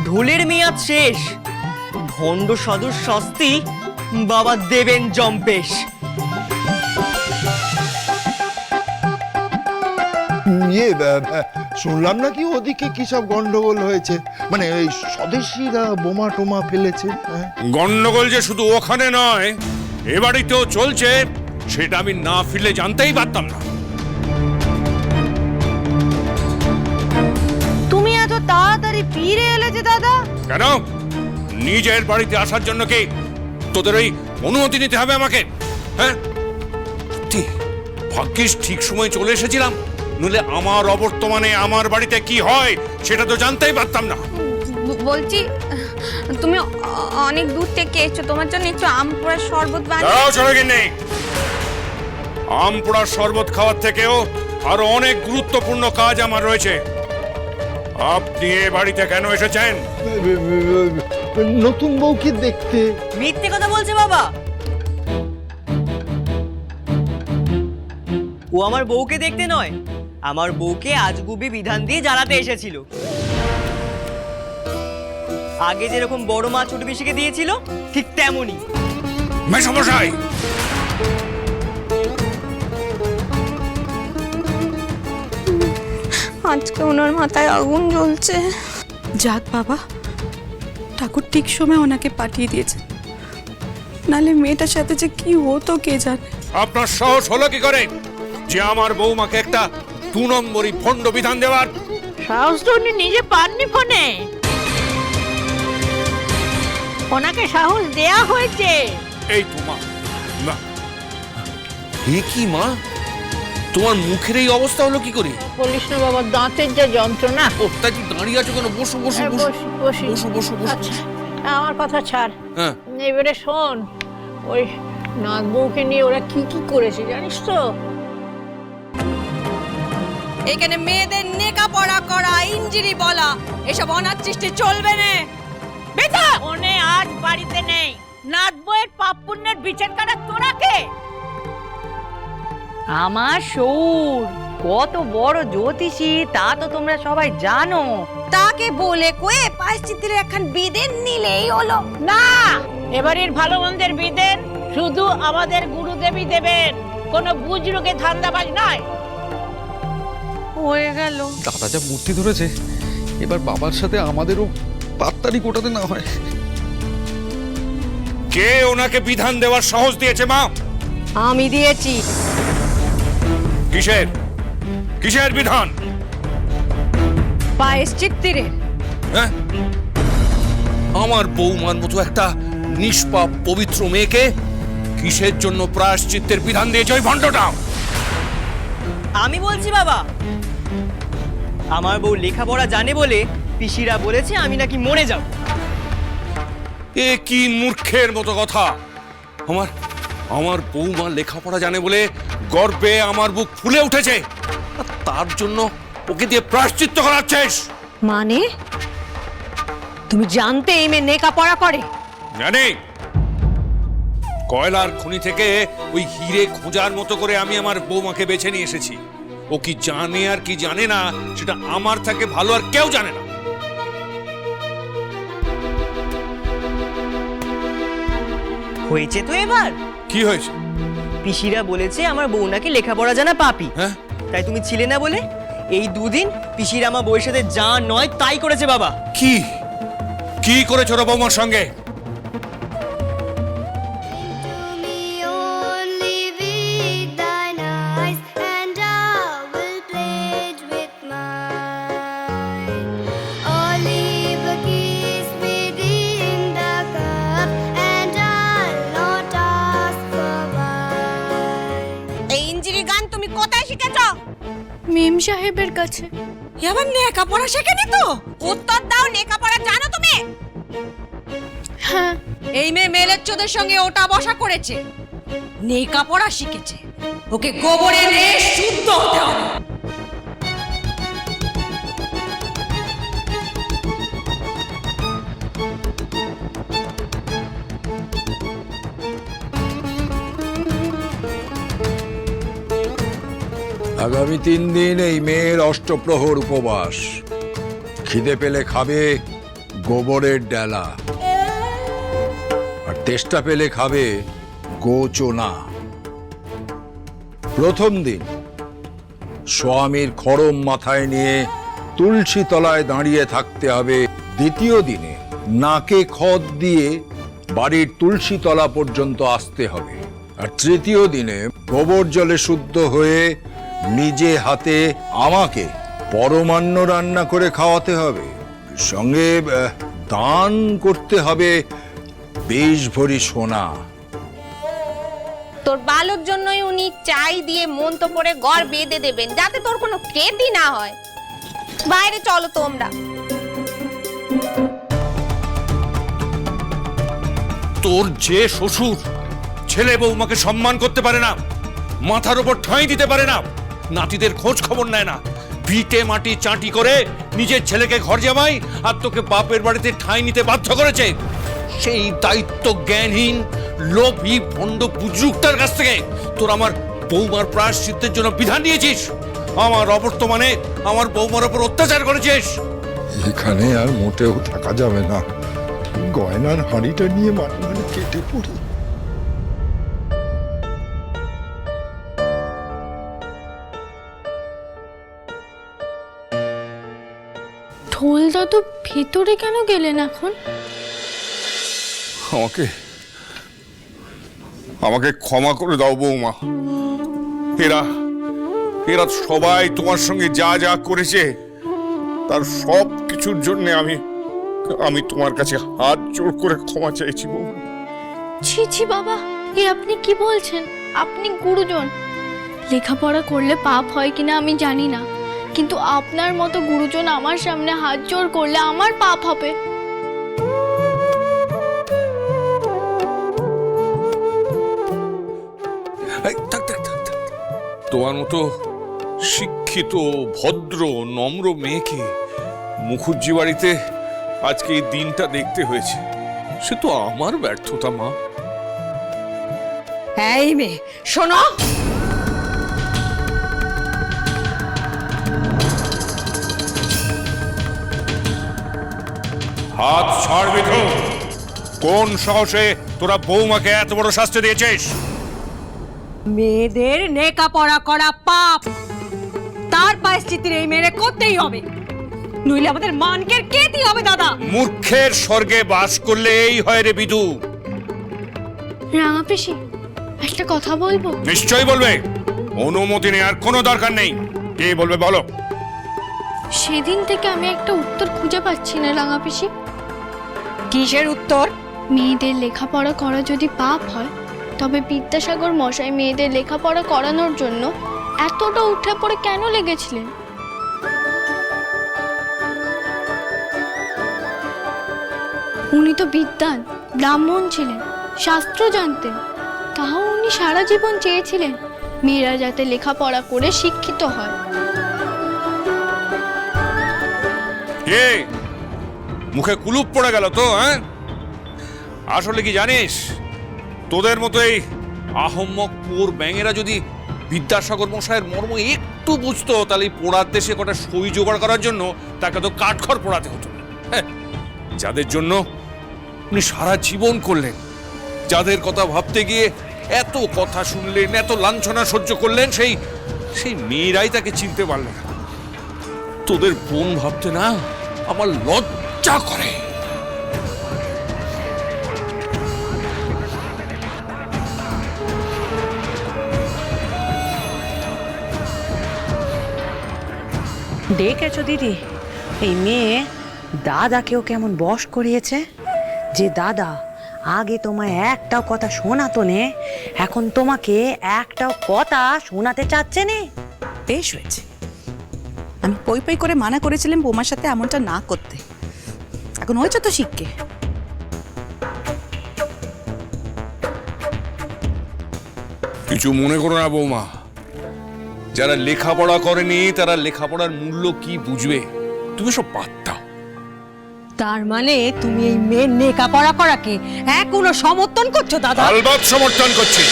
ঢোলের মেয়াদ শেষ, ভণ্ড সাধুর শাস্তি বাবা দেবেন জম্পেশ। শুনলাম নাকি ওদিকে কি সব গন্ডগোল হয়েছে, মানে এই স্বদেশীরা বোমা টোমা ফেলেছে। গন্ডগোল যে শুধু ওখানে নয়, এ বাড়িতেও চলছে, সেটা আমি না ফিরলে জানতেই পারতাম না। তুমি এত তাড়াতাড়ি ফিরে এলে যে দাদা? কেন, নিজের বাড়িতে আসার জন্য কি তোদের ওই অনুমতি নিতে হবে আমাকে? হ্যাঁ, ভাগ্যিস ঠিক সময় চলে এসেছিলাম, নইলে আমার অবর্তমানে আমার বাড়িতে কি হয় সেটা তো জানতেই পারতাম না। বলছি, তুমি অনেক দূর থেকে এসেছো, তোমার জন্য একটু আম পোড়ার শরবত বানিয়ে। আম পোড়ার শরবত খাওয়ার থেকেও আরো অনেক গুরুত্বপূর্ণ কাজ আমার রয়েছে। আপনি এ বাড়িতে কেন এসেছেন? নতুন বউকে দেখতে। মিথ্যে কথা বলছে বাবা। ও আমার বউকে দেখতে নয়, আমার বউকে আজগুবি বিধান দিয়ে জ্বালাতে এসেছিল। আগে যেরকম বড় মা ছোট পিসিকে দিয়েছিল ঠিক তেমনই। মেসমশাই, আজকে ওনার মাথায় আগুন জ্বলছে। যাক বাবা, ঠাকুর ঠিক সময় ওনাকে পাঠিয়ে দিয়েছে, নালে মেয়েটার সাথে যে কি হতো কে জানে। আপনার সাহস হলো কি করে যে আমার বৌমাকে একটা 2 নম্বরই ভণ্ড বিধান দেওয়ার? সাহস তো উনি নিজে পাননি, ফোনে ওনাকে সাহস দেয়া হয়েছে। এই তো মা, কি মা, তোমার মুখের এই অবস্থা হলো কি করে? বলিস না বাবা, দাঁতের যে যন্ত্রণা। ও তা কি দাঁড়িয়ে আছো কেন? বসো বসো বসো বসো বসো বসো। আচ্ছা, আমার কথা ছাড়, হ্যাঁ, এবারে শোন, ওই নাথ বউকে নিয়ে ওরা কি কি করেছে জানিস তো? এখানে মেয়েদের নেকা পড়া করা, ইঞ্জিরি বলা, এসব অনাথ সৃষ্টি চলবে না। বেটা ওনে আজ বাড়িতে নেই, নাথ বউয়ের পাপ পুণ্যের বিচার করা তোরা কে? আমার সৌর কত বড় জ্যোতিষী তা তো তোমরা সবাই জানো। তাকে বলে কয়ে পায়শ্চিত্তের একখান বিদেন নিলেই হলো। না, এবারের ভালো মন্দের বিদেন শুধু আমাদের গুরুদেবী দেবেন, কোনো বুজরুকে ধান্দাবাজ নয়। হয়ে গেল। দাদা যা মূর্তি ধরেছে, এবার বাবার সাথে আমাদেরও পাত্তারি কোটাতে না হয়। কে ওনাকে বিধান দেওয়ার সাহস দিয়েছে মা? আমি দিয়েছি। কিসের কিসের বিধান? পায়শ্চিত্তের। হ্যাঁ, আমার বৌমার মতো একটা নিষ্পাপ পবিত্র মেয়েকে কিসের জন্য প্রায়শ্চিত্তের বিধান দিয়েছে ওই ভণ্ডটা? আমি বলছি বাবা, আমার বউ লেখাপড়া জানে বলে পিসিরা বলেছে আমি নাকি মরে যাব। এ কি মূর্খের মতো কথা! আমার আমার বৌমা লেখাপড়া জানে বলে গর্বে আমার বুক ফুলে উঠেছে, আর তার জন্য ওকে দিয়ে প্রায়শ্চিত্ত করাচ্ছিস? মানে তুমি জানতে এই মেয়ে নেকা পড়া করে? জানি, কয়লার খনি থেকে ওই হিরে খোঁজার মতো করে আমি আমার বৌমাকে বেছে নিয়ে এসেছি। ও কি জানে আর কি জানে না সেটা আমার থেকে ভালো আর কেউ জানে না। হয়েছে তো এবার। কি হয়েছে? পিসিরা বলেছে আমার বউ নাকি লেখাপড়া জানা পাপী। হ্যাঁ, তাই তুমি ছিলে না বলে এই দুদিন পিসিরা আমার বউয়ের সাথে যা নয় তাই করেছে বাবা। কি কি করেছো রে বৌমার সঙ্গে? এই ইঞ্জিরি গান তুমি কোথায় শিখেছো? মেম সাহেবের কাছে। এবার নেকা পড়া শেখেনি তো? উত্তর দাও, নেকা পড়া জানো তুমি? হ্যাঁ। এই মেয়ে মেলের চোদের সঙ্গে ওটা বসা করেছে, নেকা পড়া শিখেছে। ওকে গোবরে রেশ শুদ্ধ হতে হবে। আগামী 3 দিন এই মেয়ের অষ্টপ্রহর উপবাস। খিদে পেলে খাবে, গোবরের ডালা, আর তেষ্টা পেলে খাবে গোচনা। প্রথম দিন স্বামীর খড়ম মাথায় নিয়ে তুলসী তলায় দাঁড়িয়ে থাকতে হবে। দ্বিতীয় দিনে নাকে খত দিয়ে বাড়ির তুলসী তলা পর্যন্ত আসতে হবে। আর তৃতীয় দিনে গোবর জলে শুদ্ধ হয়ে নিজে হাতে আমাকে পরমান্ন রান্না করে খাওয়াতে হবে। সঙ্গে দান করতে হবে 20 ভরি সোনা। তোর বালোর জন্যই উনি চাই দিয়ে মন তো পরে ঘর বেঁধে দেবেন, যাতে তোর কোনো ক্ষতি না হয়। বাইরে চলো তোমরা। তোর যে শ্বশুর ছেলে বৌমাকে সম্মান করতে পারে না, মাথার উপর ঠাঁই দিতে পারে না, নাতিদের খোঁজ খবর নেয় না, ভিটে মাটি চাঁটি করে নিজের ছেলেকে ঘর জামাই আর তোকে বাপের বাড়িতে ঠাঁই নিতে বাধ্য করেছে, সেই দায়িত্ব জ্ঞানহীন লোভী ভণ্ড বুজরুকটার কাছ থেকে তোর আমার বৌমার প্রায়শ্চিত্তের জন্য বিধান নিয়েছিস। আমার অবর্তমানে আমার বৌমার উপর অত্যাচার করেছিস। এখানে আর মোটেও থাকা যাবে না। গয়নার হাঁড়িটা নিয়ে মানে মানে কেটে পড়ি। ঢোল দাদু ভেতরে কেন গেলেন এখন? আমাকে ক্ষমা করে দাও বৌমা। এরা এরা সবাই তোমার সঙ্গে যা যা করেছে তার সব কিছুর জন্য আমি তোমার কাছে হাত জোড় করে ক্ষমা চাইছি বৌমা। ছি ছি বাবা, এ আপনি কি বলছেন? আপনি গুরুজন। লেখাপড়া করলে পাপ হয় কিনা আমি জানি না, কিন্তু আপনার মতো গুরুজন আমার সামনে হাত জোড় করলে আমার পাপ হবে। তোমার মতো শিক্ষিত ভদ্র নম্র মেয়েকে মুখুজ্জি বাড়িতে আজকে এই দিনটা দেখতে হয়েছে, সে তো আমার ব্যর্থতা মা। এই মেয়ে শোনো, হাত ছাড়বি তো? কোন সাহসে তোরা বৌমাকে এত বড় শাস্তি দিয়েছিস? মেয়েদের লেখাপড়া করা পাপ, তার পায়শ্চিত্তি এই মেয়েরে করতেই হবে, নইলে আমাদের মানকে কেটে হবে। দাদা, মূর্খের স্বর্গে বাস করলে এই হয় রে বিদু। রাঙা পিসি, একটা কথা বলবো? নিশ্চয়ই বলবে, অনুমতি নেওয়ার কোনো দরকার নেই। কে বলবে বলো। সেদিন থেকে আমি একটা উত্তর খুঁজে পাচ্ছি না রাঙা পিসি। কিসের উত্তর? মেয়েদের লেখাপড়া করা যদি পাপ হয়, তবে বিদ্যাসাগর মশাই মেয়েদের লেখাপড়া করানোর জন্য এতটা উঠে পড়ে কেন লেগেছিলেন? উনি তো বিদ্বান ব্রাহ্মণ ছিলেন, শাস্ত্র জানতেন, তাও উনি সারা জীবন চেয়েছিলেন মেয়েরা যাতে লেখাপড়া করে শিক্ষিত হয়। মুখে কুলুপ পড়ে গেল তো? হ্যাঁ, আসলে কি জানিস, তোদের মতো এই আহম্মক পোর ব্যাঙেরা যদি বিদ্যাসাগর মশাইয়ের মর্ম একটু বুঝতো, তাহলে পোড়ার দেশে কটা সই জোগাড় করার জন্য তাকে তো কাঠখড় পোড়াতে হতো। হ্যাঁ, যাদের জন্য উনি সারা জীবন করলেন, যাদের কথা ভাবতে গিয়ে এত কথা শুনলেন, এত লাঞ্ছনা সহ্য করলেন, সেই মেয়েরাই তাকে চিনতে পারলেন না। তোদের বোন ভাবতে না আমার লজ্জা করে। দেখেছো দিদি, এই মেয়ে দাদাকেও কেমন বশ করিয়েছে। যে দাদা আগে তোমায় একটাও কথা শোনাতো নে, এখন তোমাকে একটাও কথা শোনাতে চাচ্ছে না। বেশ হয়েছে, আমি পই পই করে মানা করেছিলাম বোমার সাথে এমনটা না করতে। এখন হয়েছে তো শিখকে। কিছু মনে করো না বৌমা, যারা লেখাপড়া করেনি তারা লেখাপড়ার মূল্য কি বুঝবে? তুমি সব বাদ দাও। তার মানে তুমি এই মেয়ের লেখাপড়া করাকে এখনো সমর্থন করছো? দাদা, আলবাত সমর্থন করছি।